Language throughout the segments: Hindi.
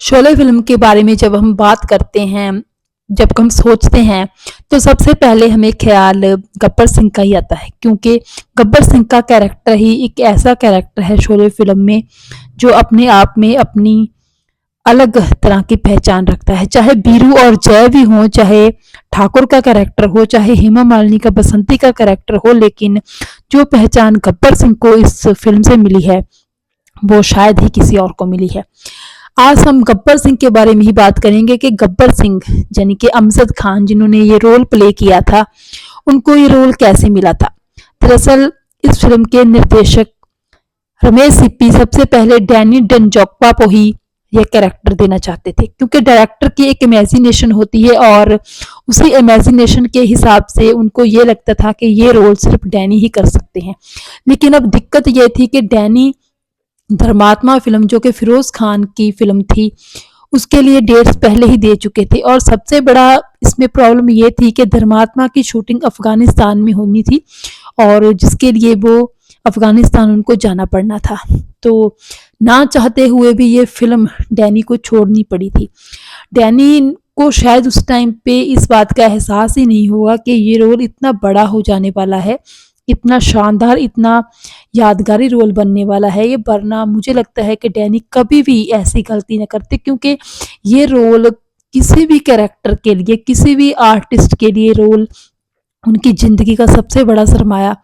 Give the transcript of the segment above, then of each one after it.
शोले फ़िल्म के बारे में जब हम बात करते हैं, जब हम सोचते हैं, तो सबसे पहले हमें ख़्याल गब्बर सिंह का ही आता है क्योंकि गब्बर सिंह का कैरेक्टर ही एक ऐसा कैरेक्टर है शोले फ़िल्म में, जो अपने आप में अपनी अलग तरह की पहचान रखता है। चाहे बीरू और जय भी हों, चाहे ठाकुर का कैरेक्टर हो, चाहे हेमा मालिनी का बसंती का कैरेक्टर हो, लेकिन जो पहचान गब्बर सिंह को इस फ़िल्म से मिली है, वो शायद ही किसी और को मिली है। आज हम गब्बर सिंह के बारे में ही बात करेंगे कि गब्बर सिंह यानी कि अमजद खान जिन्होंने ये रोल प्ले किया था, उनको ये रोल कैसे मिला था। दरअसल इस फिल्म के निर्देशक रमेश सिप्पी सबसे पहले डैनी डेंजोक्वा को ही ये कैरेक्टर देना चाहते थे, क्योंकि डायरेक्टर की एक इमेजिनेशन होती है और उसी इमेजिनेशन के हिसाब से उनको ये लगता था कि ये रोल सिर्फ डैनी ही कर सकते हैं। लेकिन अब दिक्कत ये थी कि डैनी धर्मात्मा फिल्म, जो कि फिरोज खान की फिल्म थी, उसके लिए डेट्स पहले ही दे चुके थे और सबसे बड़ा इसमें प्रॉब्लम ये थी कि धर्मात्मा की शूटिंग अफगानिस्तान में होनी थी और जिसके लिए वो अफगानिस्तान उनको जाना पड़ना था। तो ना चाहते हुए भी ये फिल्म डैनी को छोड़नी पड़ी थी। डैनी को शायद उस टाइम पे इस बात का एहसास ही नहीं हुआ कि ये रोल इतना बड़ा हो जाने वाला है, इतना शानदार, इतना यादगारी रोल बनने वाला है ये। वरना मुझे लगता है कि डैनी कभी भी ऐसी गलती न करते, क्योंकि ये रोल किसी भी कैरेक्टर के लिए, किसी भी आर्टिस्ट के लिए रोल उनकी ज़िंदगी का सबसे बड़ा सरमाया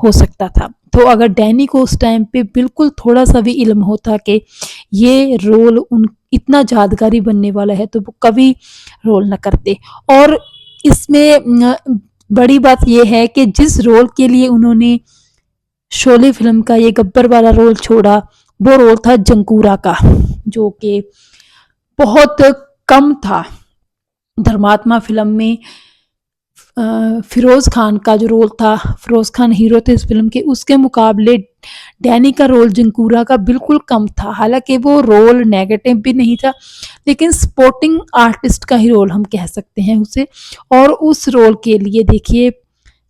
हो सकता था। तो अगर डैनी को उस टाइम पे बिल्कुल थोड़ा-सा भी इल्म होता कि ये रोल उन इतना यादगारी बनने वाला है, तो वो कभी रोल ना करते। और इसमें बड़ी बात ये है कि जिस रोल के लिए उन्होंने शोले फ़िल्म का ये गब्बर वाला रोल छोड़ा, वो रोल था जंकूरा का, जो कि बहुत कम था। धर्मात्मा फ़िल्म में फिरोज़ खान का जो रोल था, फिरोज़ खान हीरो थे इस फ़िल्म के, उसके मुकाबले डैनी का रोल जंकूरा का बिल्कुल कम था। हालाँकि वो रोल नेगेटिव भी नहीं था, लेकिन सपोर्टिंग आर्टिस्ट का ही रोल हम कह सकते हैं उसे। और उस रोल के लिए देखिए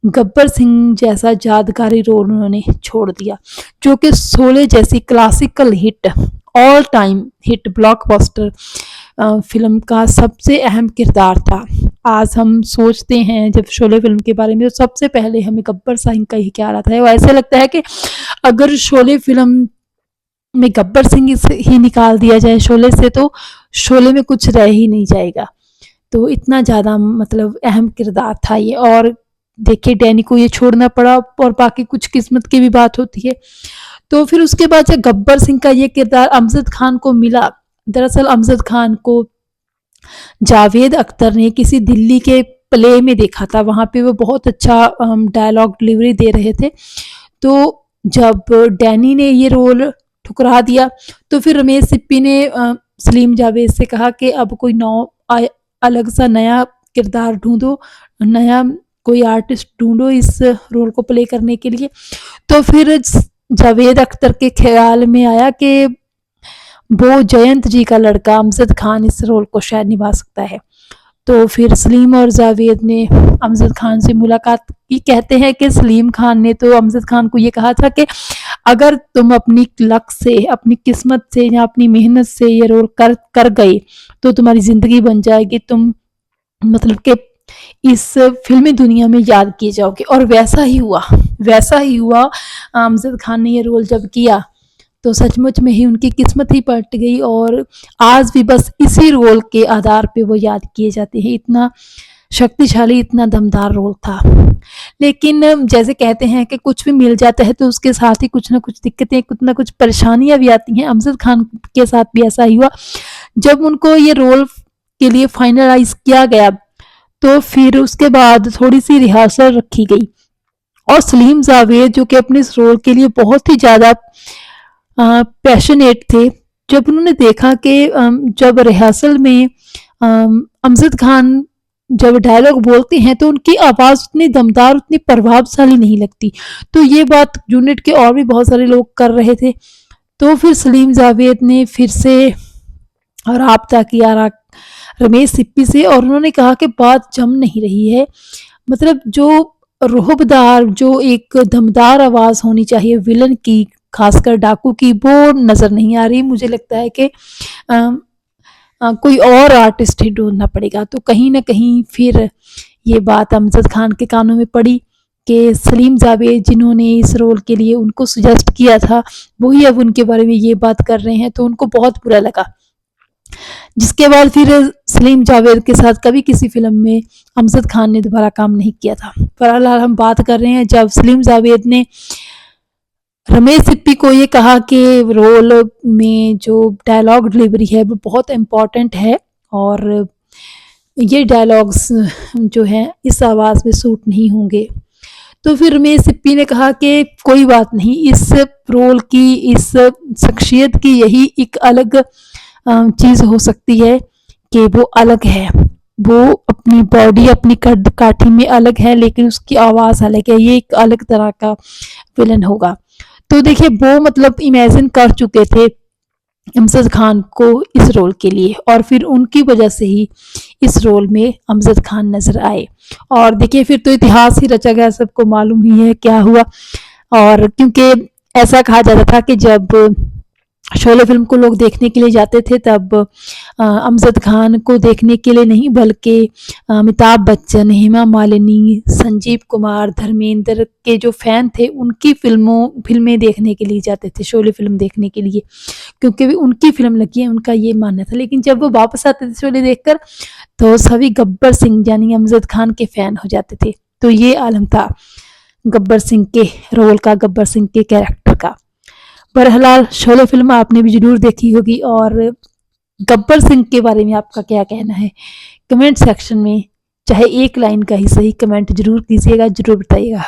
गब्बर सिंह जैसा यादगारी रोल उन्होंने छोड़ दिया, जो कि शोले जैसी classical hit, all time hit, blockbuster film का सबसे अहम किरदार था। आज हम सोचते हैं जब शोले फिल्म के बारे में, तो सबसे पहले हमें गब्बर सिंह का ही ख्याल आता है। और ऐसा लगता है कि अगर शोले फिल्म में गब्बर सिंह ही निकाल दिया जाए शोले से, तो शोले में कुछ रह ही नहीं जाएगा। तो इतना ज़्यादा मतलब अहम किरदार था ये। और देखिए डैनी को ये छोड़ना पड़ा, और बाकी कुछ किस्मत की भी बात होती है। तो फिर उसके बाद जब गब्बर सिंह का ये किरदार अमजद खान को मिला, दरअसल अमजद खान को जावेद अख्तर ने किसी दिल्ली के प्ले में देखा था। वहाँ पे वो बहुत अच्छा डायलॉग डिलीवरी दे रहे थे। तो जब डैनी ने ये रोल ठुकरा दिया, तो फिर रमेश सिप्पी ने सलीम जावेद से कहा कि अब कोई अलग सा नया किरदार ढूंढो, नया कोई आर्टिस्ट ढूंढो इस रोल को प्ले करने के लिए। तो फिर जावेद अख्तर के ख्याल में आया कि वो जयंत जी का लड़का अमजद खान इस रोल को शायद निभा सकता है। तो फिर सलीम और जावेद ने अमजद खान से मुलाकात की। कहते हैं कि सलीम खान ने तो अमजद खान को ये कहा था कि अगर तुम अपनी लक से, अपनी किस्मत से या अपनी मेहनत से ये रोल कर गए, तो तुम्हारी ज़िंदगी बन जाएगी, तुम मतलब कि इस फिल्मी दुनिया में याद किए जाओगे। और वैसा ही हुआ, वैसा ही हुआ। अमजद खान ने ये रोल जब किया, तो सचमुच में ही उनकी किस्मत ही पलट गई और आज भी बस इसी रोल के आधार पे वो याद किए जाते हैं। इतना शक्तिशाली, इतना दमदार रोल था। लेकिन जैसे कहते हैं कि कुछ भी मिल जाता है तो उसके साथ ही कुछ ना कुछ दिक्कतें, कुछ ना कुछ परेशानियां भी आती हैं। अमजद खान के साथ भी ऐसा ही हुआ। जब उनको ये रोल के लिए फाइनलाइज किया गया, तो फिर उसके बाद थोड़ी सी रिहर्सल रखी गई और सलीम जावेद, जो कि अपने इस रोल के लिए बहुत ही ज़्यादा पैशनेट थे, जब उन्होंने देखा कि जब रिहर्सल में अमजद खान जब डायलॉग बोलते हैं तो उनकी आवाज़ उतनी दमदार, उतनी प्रभावशाली नहीं लगती। तो ये बात यूनिट के और भी बहुत सारे लोग कर रहे थे। तो फिर सलीम जावेद ने फिर से राब्ता किया रमेश सिप्पी से, और उन्होंने कहा कि बात जम नहीं रही है। मतलब जो रुहबदार, जो एक दमदार आवाज़ होनी चाहिए विलन की, खासकर डाकू की, वो नज़र नहीं आ रही। मुझे लगता है कि कोई और आर्टिस्ट ही ढूँढना पड़ेगा। तो कहीं न कहीं फिर ये बात अमजद खान के कानों में पड़ी कि सलीम जावेद जिन्होंने इस रोल के लिए उनको सजेस्ट किया था, वही अब उनके बारे में ये बात कर रहे हैं, तो उनको बहुत बुरा लगा। जिसके बाद फिर सलीम जावेद के साथ कभी किसी फ़िल्म में अमजद खान ने दोबारा काम नहीं किया था। बहरहाल हम बात कर रहे हैं जब सलीम जावेद ने रमेश सिप्पी को ये कहा कि रोल में जो डायलॉग डिलीवरी है वो बहुत इम्पोर्टेंट है और ये डायलॉग्स जो हैं इस आवाज़ में सूट नहीं होंगे। तो फिर रमेश सिप्पी ने कहा कि कोई बात नहीं, इस रोल की, इस शख्सियत की यही एक अलग चीज़ हो सकती है कि वो अलग है। वो अपनी बॉडी, अपनी कद काठी में अलग है, लेकिन उसकी आवाज़ अलग है। ये एक अलग तरह का विलन होगा। तो देखिए वो मतलब इमेजिन कर चुके थे अमजद खान को इस रोल के लिए और फिर उनकी वजह से ही इस रोल में अमजद खान नज़र आए। और देखिए फिर तो इतिहास ही रचा गया, सबको मालूम ही है क्या हुआ। और क्योंकि ऐसा कहा जाता था कि जब शोले फ़िल्म को लोग देखने के लिए जाते थे तब अमजद खान को देखने के लिए नहीं बल्कि अमिताभ बच्चन, हेमा मालिनी, संजीव कुमार, धर्मेंद्र के जो फ़ैन थे उनकी फ़िल्में देखने के लिए जाते थे, शोले फ़िल्म देखने के लिए, क्योंकि उनकी फ़िल्म लगी है, उनका ये मानना था। लेकिन जब वो वापस आते थे शोले देखकर तो सभी गब्बर सिंह यानी अमजद खान के फ़ैन हो जाते थे। तो ये आलम था गब्बर सिंह के रोल का, गब्बर सिंह के कैरेक्टर का। बहरहाल शोले फ़िल्म आपने भी ज़रूर देखी होगी और गब्बर सिंह के बारे में आपका क्या कहना है? कमेंट सेक्शन में चाहे एक लाइन का ही सही कमेंट ज़रूर कीजिएगा, ज़रूर बताइएगा।